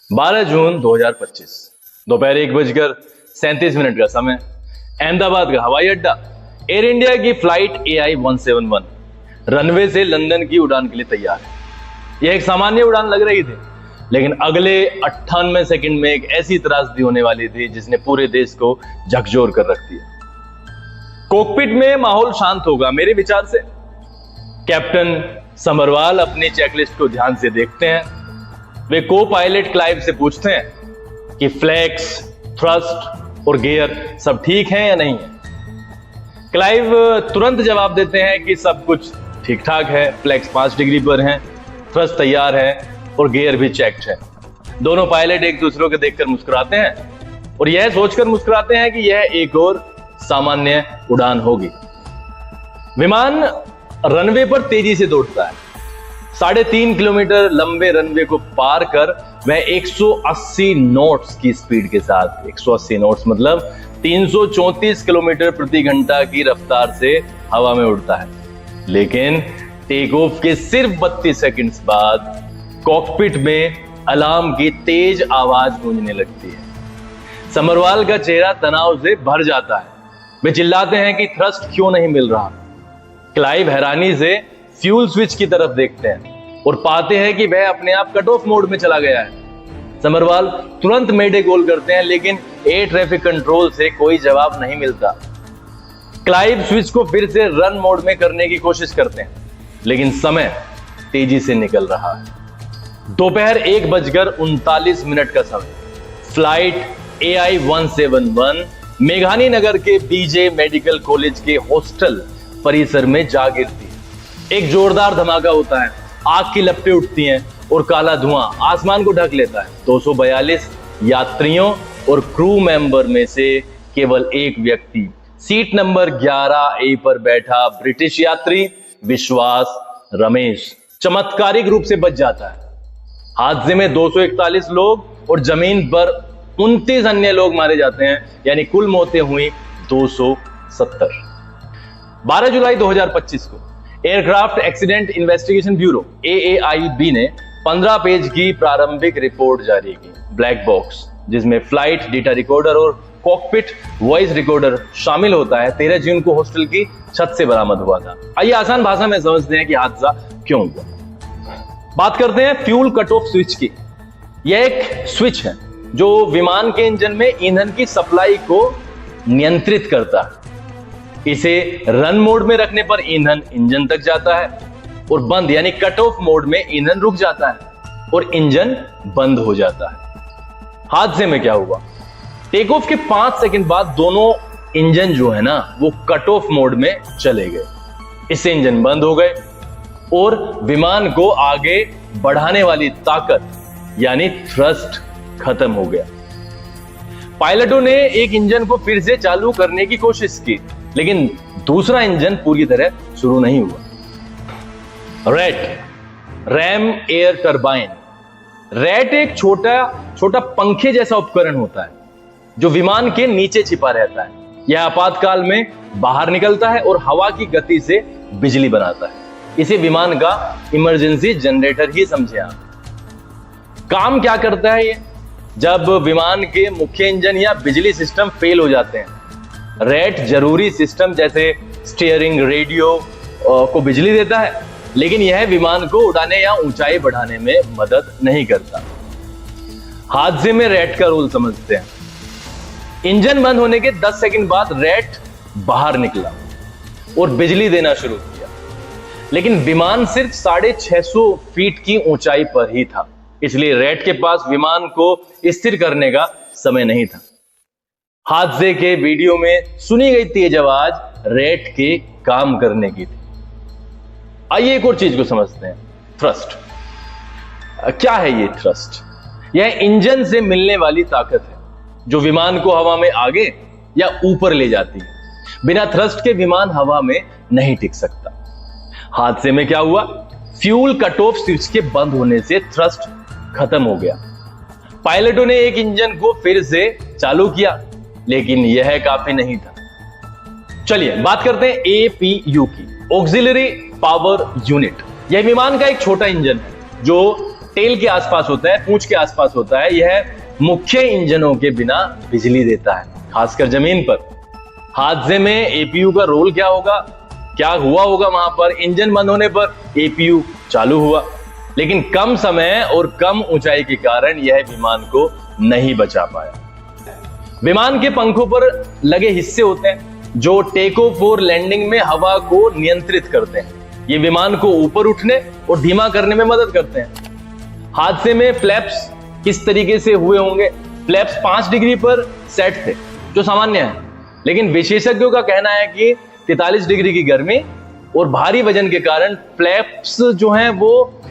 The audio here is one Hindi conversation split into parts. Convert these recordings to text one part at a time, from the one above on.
12 जून 2025 दोपहर 1:37 का समय। अहमदाबाद का हवाई अड्डा। एयर इंडिया की फ्लाइट AI 171 रनवे से लंदन की उड़ान के लिए तैयार है। यह एक सामान्य उड़ान लग रही थी, लेकिन अगले 98 सेकंड में एक ऐसी त्रासदी होने वाली थी जिसने पूरे देश को झकझोर कर रख दिया। कॉकपिट में माहौल शांत होगा मेरे विचार से। कैप्टन समरवाल अपनी चेकलिस्ट को ध्यान से देखते हैं। वे को पायलट क्लाइव से पूछते हैं कि फ्लैक्स, थ्रस्ट और गियर सब ठीक हैं या नहीं है। क्लाइव तुरंत जवाब देते हैं कि सब कुछ ठीक ठाक है, फ्लैक्स 5 डिग्री पर हैं, थ्रस्ट तैयार है और गियर भी चेक्ड है। दोनों पायलट एक दूसरे को देखकर मुस्कुराते हैं और यह सोचकर मुस्कुराते हैं कि यह एक और सामान्य उड़ान होगी। विमान रनवे पर तेजी से दौड़ता है। 3.5 किलोमीटर लंबे रनवे को पार कर वह 180 नॉट्स की स्पीड के साथ, 180 नॉट्स मतलब 334 किलोमीटर प्रति घंटा की रफ्तार से हवा में उड़ता है। लेकिन टेक ऑफ के सिर्फ 32 सेकंड्स बाद कॉकपिट में अलार्म की तेज आवाज गूंजने लगती है। समरवाल का चेहरा तनाव से भर जाता है। वे चिल्लाते हैं कि थ्रस्ट क्यों नहीं मिल रहा। क्लाइव हैरानी से फ्यूल स्विच की तरफ देखते हैं और पाते हैं कि वह अपने आप कट ऑफ मोड में चला गया है। समरवाल तुरंत मेडे कॉल करते हैं, लेकिन एयर ट्रैफिक कंट्रोल से कोई जवाब नहीं मिलता। क्लाइव स्विच को फिर से रन मोड में करने की कोशिश करते हैं, लेकिन समय तेजी से निकल रहा है। दोपहर 1:39 का समय। फ्लाइट AI 171 मेघानी नगर के BJ मेडिकल कॉलेज के हॉस्टल परिसर में जा गिरती है। एक जोरदार धमाका होता है, आग की लपटें उठती हैं और काला धुआं आसमान को ढक लेता है। 242 यात्रियों और क्रू मेंबर में से केवल एक व्यक्ति, सीट नंबर 11A पर बैठा ब्रिटिश यात्री विश्वास रमेश, चमत्कारिक रूप से बच जाता है। हादसे में 241 लोग और जमीन पर 29 अन्य लोग मारे जाते हैं, यानी कुल मौतें हुई 270। 12 जुलाई 2025 को aircraft accident investigation bureau AAIB ने 15 पेज की प्रारंभिक रिपोर्ट जारी की। ब्लैक बॉक्स, जिसमें फ्लाइट डेटा रिकॉर्डर और कॉकपिट वॉइस रिकॉर्डर शामिल होता है, 13 जून को हॉस्टल की छत से बरामद हुआ था। आइए आसान भाषा में समझते हैं कि हादसा क्यों हुआ। बात करते हैं फ्यूल कट ऑफ स्विच की। यह एक स्विच है जो विमान के इंजन में ईंधन की सप्लाई को नियंत्रित करता है। इसे रन मोड में रखने पर ईंधन इंजन तक जाता है और बंद यानी कट ऑफ मोड में ईंधन रुक जाता है और इंजन बंद हो जाता है। हादसे में क्या हुआ? टेक ऑफ के 5 सेकंड बाद दोनों इंजन जो है ना वो कट ऑफ मोड में चले गए। इससे इंजन बंद हो गए और विमान को आगे बढ़ाने वाली ताकत यानी थ्रस्ट खत्म हो गया। पायलटों ने एक इंजन को फिर से चालू करने की कोशिश की, लेकिन दूसरा इंजन पूरी तरह शुरू नहीं हुआ। RAM air turbine. रैट एक छोटा पंखे जैसा उपकरण होता है जो विमान के नीचे छिपा रहता है। यह आपातकाल में बाहर निकलता है और हवा की गति से बिजली बनाता है। इसे विमान का इमरजेंसी जनरेटर ही समझे आप। काम क्या करता है ये? जब विमान के मुख्य इंजन या बिजली सिस्टम फेल हो जाते हैं, रैट जरूरी सिस्टम जैसे स्टीयरिंग, रेडियो को बिजली देता है, लेकिन यह विमान को उड़ाने या ऊंचाई बढ़ाने में मदद नहीं करता। हादसे में रैट का रोल समझते हैं। इंजन बंद होने के 10 सेकंड बाद रैट बाहर निकला और बिजली देना शुरू किया, लेकिन विमान सिर्फ 650 फीट की ऊंचाई पर ही था, इसलिए रैट के पास विमान को स्थिर करने का समय नहीं था। हादसे के वीडियो में सुनी गई तेज आवाज रैट के काम करने की थी। आइए एक और चीज को समझते हैं, थ्रस्ट। क्या है ये थ्रस्ट? यह इंजन से मिलने वाली ताकत है जो विमान को हवा में आगे या ऊपर ले जाती है। बिना थ्रस्ट के विमान हवा में नहीं टिक सकता। हादसे में क्या हुआ? फ्यूल कट ऑफ स्विच के बंद होने से थ्रस्ट खत्म हो गया। पायलटों ने एक इंजन को फिर से चालू किया, लेकिन यह काफी नहीं था। चलिए बात करते हैं APU की, ऑक्सिलरी पावर यूनिट। यह विमान का एक छोटा इंजन है जो टेल के आसपास होता है, पूंछ के आसपास होता है, यह मुख्य इंजनों के बिना बिजली देता है, खासकर जमीन पर। हादसे में एपीयू का रोल क्या होगा, क्या हुआ होगा वहां पर? इंजन बंद होने पर एपीयू चालू हुआ, लेकिन कम समय और कम ऊंचाई के कारण यह विमान को नहीं बचा पाया। विमान के पंखों पर लगे हिस्से होते हैं जो टेक ऑफ और लैंडिंग में हवा को नियंत्रित करते हैं। ये विमान को ऊपर उठने और धीमा करने में मदद करते हैं। हादसे में फ्लैप्स किस तरीके से हुए होंगे? फ्लैप्स 5 डिग्री पर सेट थे, जो सामान्य है, लेकिन विशेषज्ञों का कहना है कि 43 डिग्री की गर्मी और भारी वजन के कारण फ्लैप्स जो हैं वो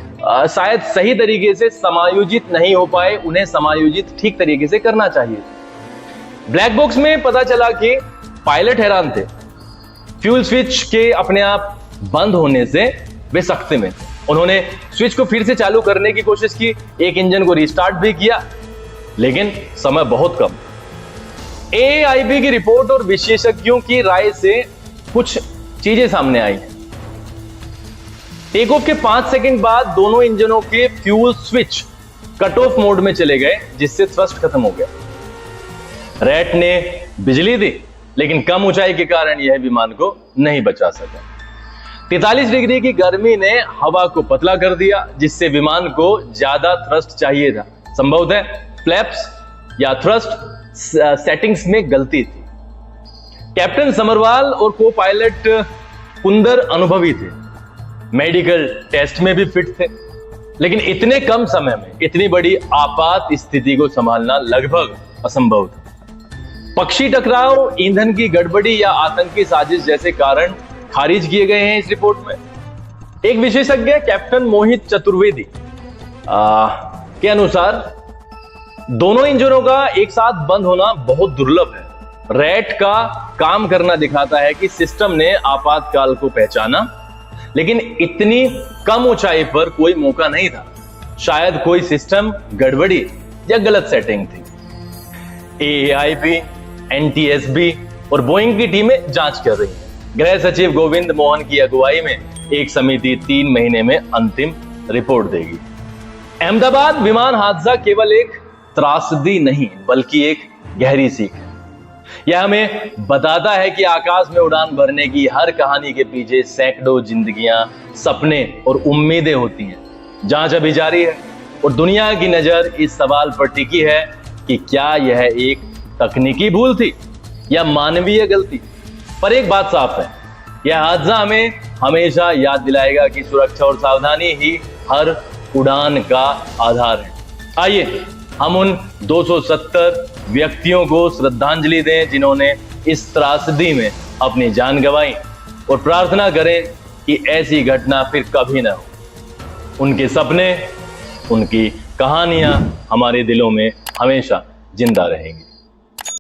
शायद सही तरीके से समायोजित नहीं हो पाए। उन्हें समायोजित ठीक तरीके से करना चाहिए। ब्लैक बॉक्स में पता चला कि पायलट हैरान थे। फ्यूल स्विच के अपने आप बंद होने से वे सख्ते में थे। उन्होंने स्विच को फिर से चालू करने की कोशिश की, एक इंजन को रिस्टार्ट भी किया, लेकिन समय बहुत कम। एआईबी की रिपोर्ट और विशेषज्ञों की राय से कुछ चीजें सामने आई हैं। टेक ऑफ के 5 सेकंड बाद दोनों इंजनों के fuel switch cut off mode में चले गए, जिससे थ्रस्ट खत्म हो गया। रैट ने बिजली दी, लेकिन कम ऊंचाई के कारण यह विमान को नहीं बचा सका। 43 डिग्री की गर्मी ने हवा को पतला कर दिया, जिससे विमान को ज्यादा थ्रस्ट चाहिए था। संभवतः फ्लैप्स या थ्रस्ट सेटिंग्स में गलती थी। कैप्टन समरवाल और को पायलट कुंदर अनुभवी थे, मेडिकल टेस्ट में भी फिट थे, लेकिन इतने कम समय में इतनी बड़ी आपात स्थिति को संभालना लगभग असंभव था। पक्षी टकराव, ईंधन की गड़बड़ी या आतंकी साजिश जैसे कारण खारिज किए गए हैं इस रिपोर्ट में। एक विशेषज्ञ कैप्टन मोहित चतुर्वेदी के अनुसार दोनों इंजनों का एक साथ बंद होना बहुत दुर्लभ है। रैट का काम करना दिखाता है कि सिस्टम ने आपातकाल को पहचाना, लेकिन इतनी कम ऊंचाई पर कोई मौका नहीं था। शायद कोई सिस्टम गड़बड़ी या गलत सेटिंग थी। एआईबी, एनटीएसबी और बोइंग की टीमें जांच कर रही हैं। गृह सचिव गोविंद मोहन की अगुवाई में एक समिति 3 महीने में अंतिम रिपोर्ट देगी। अहमदाबाद विमान हादसा केवल एक त्रासदी नहीं, बल्कि एक गहरी सीख है। यह हमें बताता है कि आकाश में उड़ान भरने की हर कहानी के पीछे सैकड़ों जिंदगियां, सपने और उम्मीदें होती हैं। जांच अभी जारी है और दुनिया की नजर इस सवाल पर टिकी है कि क्या यह एक तकनीकी भूल थी या मानवीय गलती। पर एक बात साफ है, यह हादसा हमें हमेशा याद दिलाएगा कि सुरक्षा और सावधानी ही हर उड़ान का आधार है। आइए हम उन 270 व्यक्तियों को श्रद्धांजलि दें जिन्होंने इस त्रासदी में अपनी जान गंवाई, और प्रार्थना करें कि ऐसी घटना फिर कभी ना हो। उनके सपने, उनकी कहानियां हमारे दिलों में हमेशा जिंदा रहेंगी।